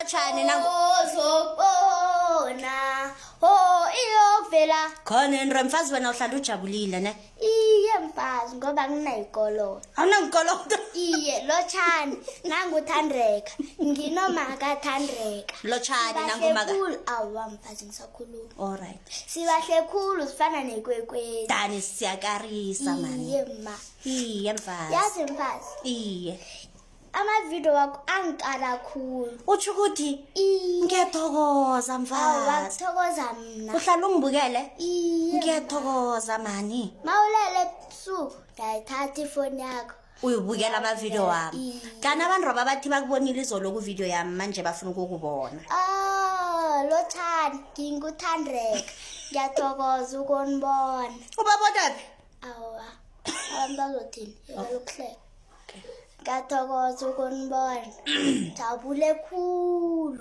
Chani nangu ozobona iyovela khona mfazi wena uhlala ujabulile ne iye mfazi ngoba nginayikolo awunangikoloto iye lochani nanguthandreka nginomaka thandreka Lochani nangumaka khulu awa mfazi ngisakhuluma alright sibahle khulu sifana nekwekwezi dani siyakarisa mani iye ma iye mfazi yazi mfazi iye amavidiyo wakho angikala khulu utsho ukuthi ngiyathokoza awa mfazi kuthokoza mna uhlala ungibukele iye ngiyathokoza mani mawulele ebusuku ngayithatha ifoni yakho uyibukela amavidiyo wami Iye. kanti abantu roba bathi bakubonile izolo kuvidiyo yami manje bafuna ukukubona lothani nginguthandreka ngiyathokoza ukunibona ubabonaphi awa abantu bazothini yekalokuhleka ngiyathokoza ukunibona jabule khulu